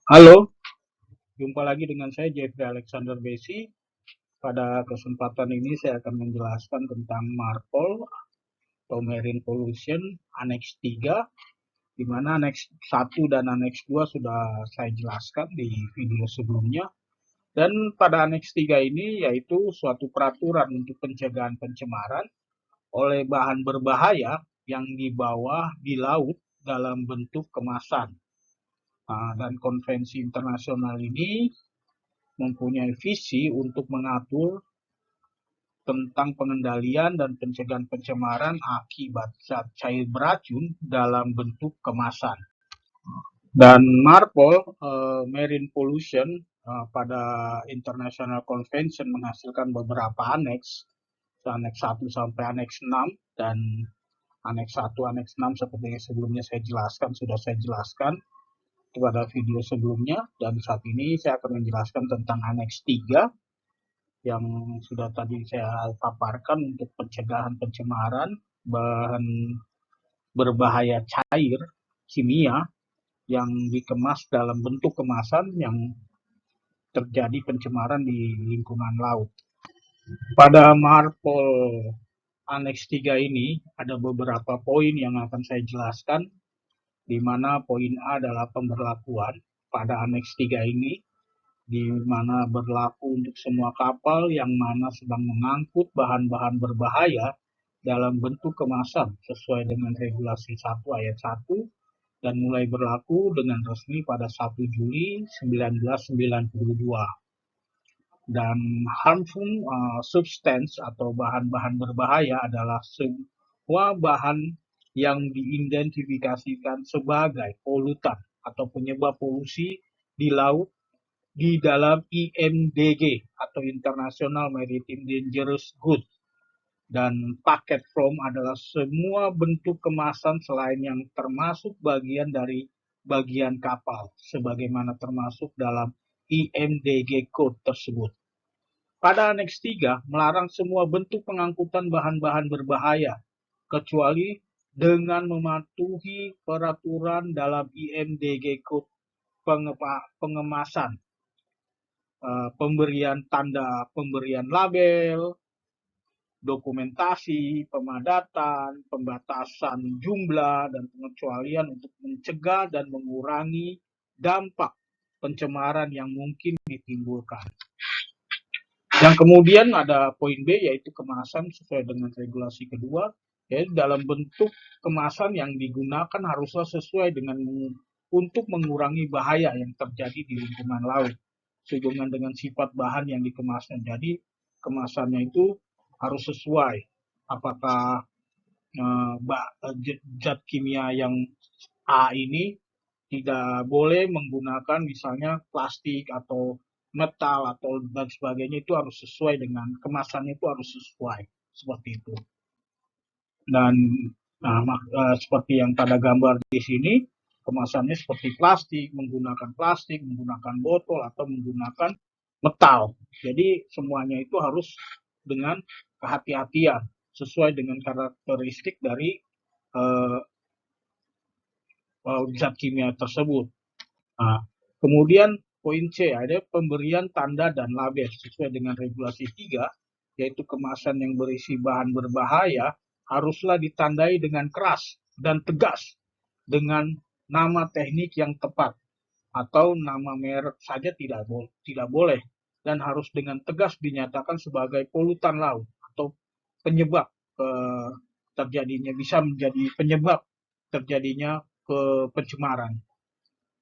Halo, jumpa lagi dengan saya Jeffrey Alexander Besi. Pada kesempatan ini saya akan menjelaskan tentang MARPOL atau Marine Pollution Annex 3, di mana Annex 1 dan Annex 2 sudah saya jelaskan di video sebelumnya. Dan pada Annex 3 ini yaitu suatu peraturan untuk pencegahan pencemaran oleh bahan berbahaya yang dibawa di laut dalam bentuk kemasan. Dan konvensi internasional ini mempunyai visi untuk mengatur tentang pengendalian dan pencegahan pencemaran akibat zat cair beracun dalam bentuk kemasan. Dan MARPOL, Marine Pollution, pada International Convention menghasilkan beberapa aneks, aneks 1 sampai aneks 6, dan aneks 1, aneks 6 seperti yang sebelumnya sudah saya jelaskan pada video sebelumnya, dan saat ini saya akan menjelaskan tentang aneks 3 yang sudah tadi saya paparkan untuk pencegahan pencemaran bahan berbahaya cair kimia yang dikemas dalam bentuk kemasan yang terjadi pencemaran di lingkungan laut. Pada MARPOL Annex 3 ini ada beberapa poin yang akan saya jelaskan, di mana poin A adalah pemberlakuan pada Annex 3 ini, di mana berlaku untuk semua kapal yang mana sedang mengangkut bahan-bahan berbahaya dalam bentuk kemasan sesuai dengan regulasi 1 ayat 1 dan mulai berlaku dengan resmi pada 1 Juli 1992. Dan harmful substance atau bahan-bahan berbahaya adalah semua bahan yang diidentifikasikan sebagai polutan atau penyebab polusi di laut di dalam IMDG atau International Maritime Dangerous Goods. Dan paket from adalah semua bentuk kemasan selain yang termasuk bagian dari bagian kapal, sebagaimana termasuk dalam IMDG Code tersebut. Pada Aneks 3 melarang semua bentuk pengangkutan bahan-bahan berbahaya, kecuali dengan mematuhi peraturan dalam IMDG Code pengemasan, pemberian tanda pemberian label, dokumentasi, pemadatan, pembatasan jumlah, dan pengecualian untuk mencegah dan mengurangi dampak pencemaran yang mungkin ditimbulkan. Yang kemudian ada poin B, yaitu kemasan sesuai dengan regulasi kedua, yaitu dalam bentuk kemasan yang digunakan haruslah sesuai dengan untuk mengurangi bahaya yang terjadi di lingkungan laut sehubungan dengan sifat bahan yang dikemasnya. Jadi kemasannya itu harus sesuai, apakah zat kimia yang A ini tidak boleh menggunakan misalnya plastik atau metal atau dan sebagainya, itu harus sesuai dengan kemasannya, itu harus sesuai seperti itu. Dan seperti yang pada gambar di sini, kemasannya seperti plastik, menggunakan botol atau menggunakan metal. Jadi semuanya itu harus dengan kehati-hatian sesuai dengan karakteristik dari zat kimia tersebut. Nah, kemudian poin C ada pemberian tanda dan label sesuai dengan regulasi 3, yaitu kemasan yang berisi bahan berbahaya haruslah ditandai dengan keras dan tegas dengan nama teknik yang tepat, atau nama merek saja tidak boleh, dan harus dengan tegas dinyatakan sebagai polutan laut atau penyebab terjadinya, bisa menjadi penyebab terjadinya pencemaran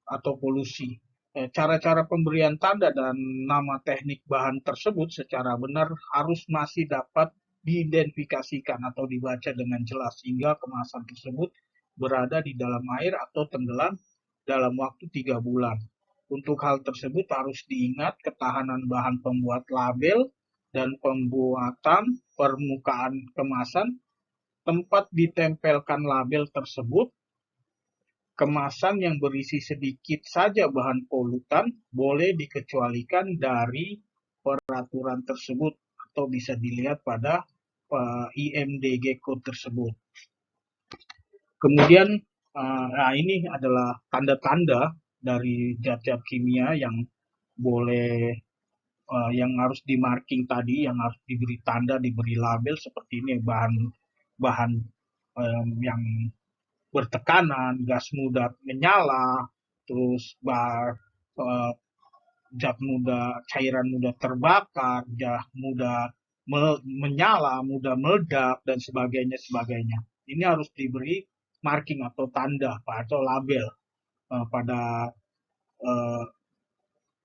atau polusi. Cara-cara pemberian tanda dan nama teknik bahan tersebut secara benar harus masih dapat diidentifikasikan atau dibaca dengan jelas sehingga kemasan tersebut berada di dalam air atau tenggelam dalam waktu 3 bulan. Untuk hal tersebut harus diingat ketahanan bahan pembuat label dan pembuatan permukaan kemasan, tempat ditempelkan label tersebut. Kemasan yang berisi sedikit saja bahan polutan boleh dikecualikan dari peraturan tersebut atau bisa dilihat pada IMDG Code tersebut. Kemudian ini adalah tanda-tanda dari zat-zat kimia yang boleh yang harus di marking tadi, yang harus diberi tanda, diberi label seperti ini, bahan yang bertekanan, gas mudah menyala, terus zat mudah, cairan mudah terbakar, zat mudah menyala, mudah meledak, dan sebagainya. Ini harus diberi marking atau tanda atau label pada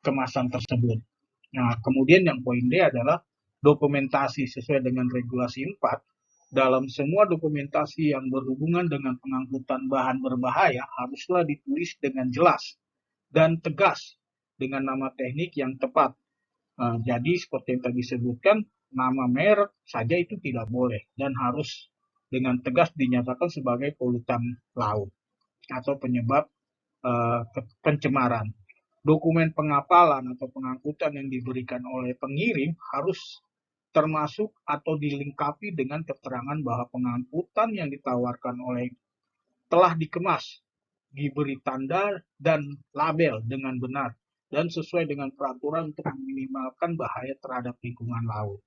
kemasan tersebut. Nah, kemudian yang poin D adalah dokumentasi sesuai dengan regulasi 4. Dalam semua dokumentasi yang berhubungan dengan pengangkutan bahan berbahaya haruslah ditulis dengan jelas dan tegas dengan nama teknik yang tepat. Jadi seperti yang tadi disebutkan, nama merek saja itu tidak boleh dan harus dengan tegas dinyatakan sebagai polutan laut atau penyebab pencemaran. Dokumen pengapalan atau pengangkutan yang diberikan oleh pengirim harus termasuk atau dilengkapi dengan keterangan bahwa pengangkutan yang ditawarkan oleh telah dikemas, diberi tanda dan label dengan benar dan sesuai dengan peraturan untuk meminimalkan bahaya terhadap lingkungan laut.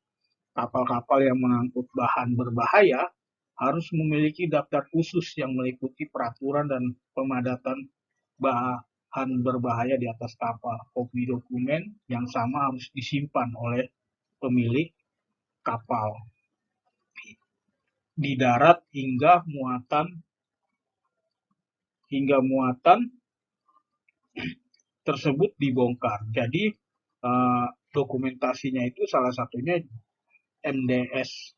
Kapal-kapal yang mengangkut bahan berbahaya harus memiliki daftar khusus yang meliputi peraturan dan pemadatan bahan berbahaya di atas kapal. Kopi dokumen yang sama harus disimpan oleh pemilik kapal di darat hingga muatan tersebut dibongkar. Jadi dokumentasinya itu salah satunya MDS,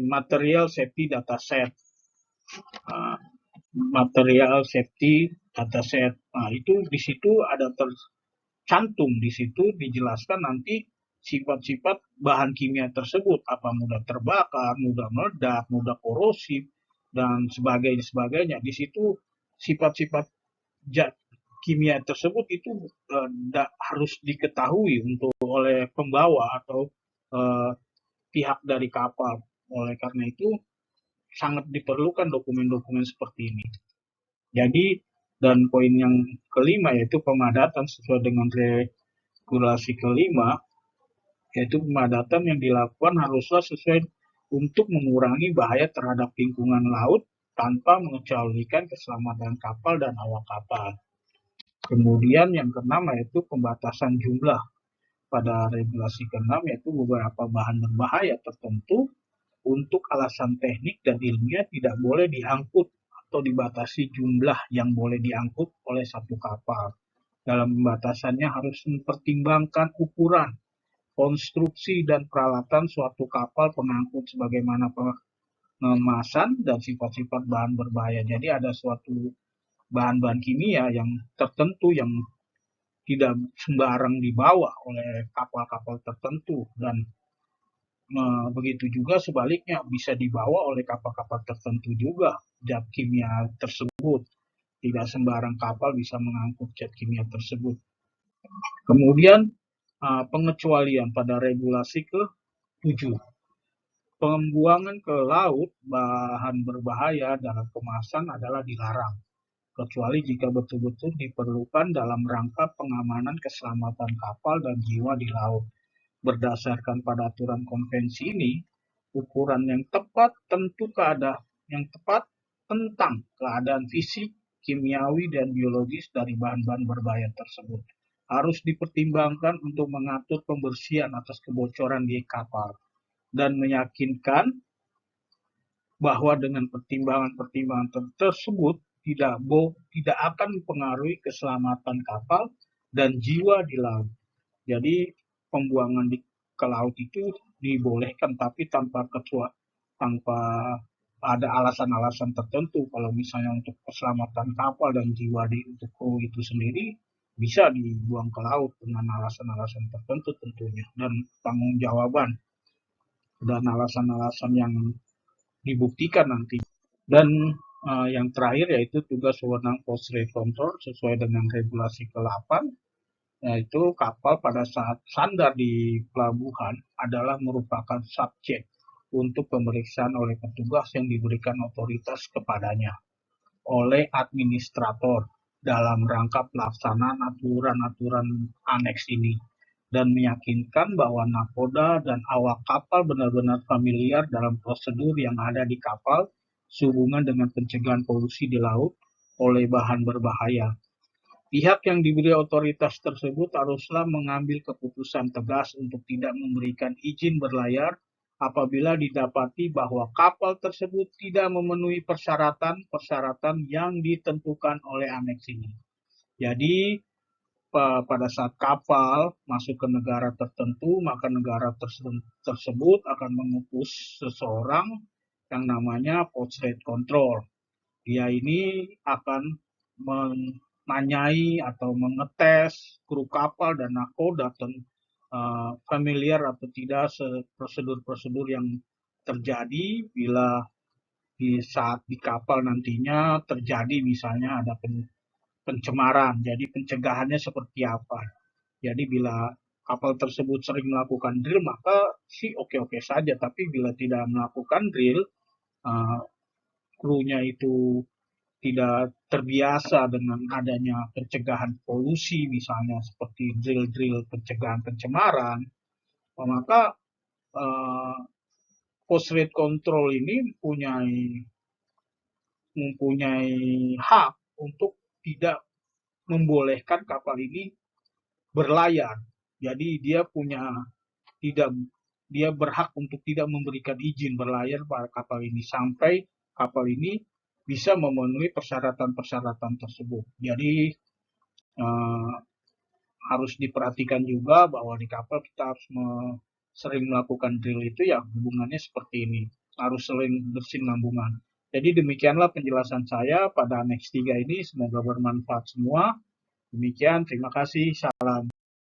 Material Safety Dataset, Material Safety Dataset. Nah, itu di situ ada tercantum, di situ dijelaskan nanti sifat-sifat bahan kimia tersebut, apa mudah terbakar, mudah meledak, mudah korosif, dan sebagainya. Di situ sifat-sifat zat kimia tersebut itu harus diketahui oleh pembawa atau pihak dari kapal. Oleh karena itu sangat diperlukan dokumen-dokumen seperti ini. Jadi, dan poin yang kelima yaitu pemadatan sesuai dengan regulasi kelima, yaitu pemadatan yang dilakukan haruslah sesuai untuk mengurangi bahaya terhadap lingkungan laut tanpa mengecualikan keselamatan kapal dan awak kapal. Kemudian yang keenam yaitu pembatasan jumlah. Pada regulasi keenam yaitu beberapa bahan berbahaya tertentu untuk alasan teknik dan ilmiah tidak boleh diangkut atau dibatasi jumlah yang boleh diangkut oleh satu kapal. Dalam pembatasannya harus mempertimbangkan ukuran, konstruksi, dan peralatan suatu kapal pengangkut sebagaimana pengemasan dan sifat-sifat bahan berbahaya. Jadi ada suatu bahan-bahan kimia yang tertentu yang tidak sembarang dibawa oleh kapal-kapal tertentu, dan begitu juga sebaliknya bisa dibawa oleh kapal-kapal tertentu juga zat kimia tersebut. Tidak sembarang kapal bisa mengangkut zat kimia tersebut. Kemudian pengecualian pada regulasi ke-7. Pembuangan ke laut bahan berbahaya dalam kemasan adalah dilarang, kecuali jika betul-betul diperlukan dalam rangka pengamanan keselamatan kapal dan jiwa di laut. Berdasarkan pada aturan konvensi ini, ukuran yang tepat tentang keadaan fisik, kimiawi, dan biologis dari bahan-bahan berbahaya tersebut harus dipertimbangkan untuk mengatur pembersihan atas kebocoran di kapal dan meyakinkan bahwa dengan pertimbangan-pertimbangan tersebut tidak akan mempengaruhi keselamatan kapal dan jiwa di laut. Jadi pembuangan ke laut itu dibolehkan, tapi tanpa ada alasan-alasan tertentu. Kalau misalnya untuk keselamatan kapal dan jiwa untuk kru itu sendiri, bisa dibuang ke laut dengan alasan-alasan tertentu tentunya, dan tanggung-jawaban dan alasan-alasan yang dibuktikan nanti. Dan yang terakhir yaitu tugas wewenang post rate control sesuai dengan regulasi ke-8, yaitu kapal pada saat sandar di pelabuhan adalah merupakan subjek untuk pemeriksaan oleh petugas yang diberikan otoritas kepadanya oleh administrator dalam rangka pelaksanaan aturan-aturan aneks ini dan meyakinkan bahwa nakoda dan awak kapal benar-benar familiar dalam prosedur yang ada di kapal sehubungan dengan pencegahan polusi di laut oleh bahan berbahaya. Pihak yang diberi otoritas tersebut haruslah mengambil keputusan tegas untuk tidak memberikan izin berlayar apabila didapati bahwa kapal tersebut tidak memenuhi persyaratan-persyaratan yang ditentukan oleh aneks ini. Jadi, pada saat kapal masuk ke negara tertentu, maka negara tersebut akan mengutus seseorang yang namanya post rate control. Dia ini akan menanyai atau mengetes kru kapal dan nakoda familiar atau tidak prosedur-prosedur yang terjadi bila di saat di kapal nantinya terjadi misalnya ada pencemaran. Jadi pencegahannya seperti apa? Jadi bila kapal tersebut sering melakukan drill maka sih oke-oke saja. Tapi bila tidak melakukan drill, krunya itu tidak terbiasa dengan adanya pencegahan polusi misalnya seperti drill-drill pencegahan pencemaran, maka post rate control ini mempunyai hak untuk tidak membolehkan kapal ini berlayar. Jadi dia berhak untuk tidak memberikan izin berlayar pada kapal ini sampai kapal ini bisa memenuhi persyaratan-persyaratan tersebut. Jadi harus diperhatikan juga bahwa di kapal kita harus sering melakukan drill itu ya hubungannya seperti ini. Harus sering bersinambungan. Jadi demikianlah penjelasan saya pada aneks 3 ini. Semoga bermanfaat semua. Demikian, terima kasih. Salam.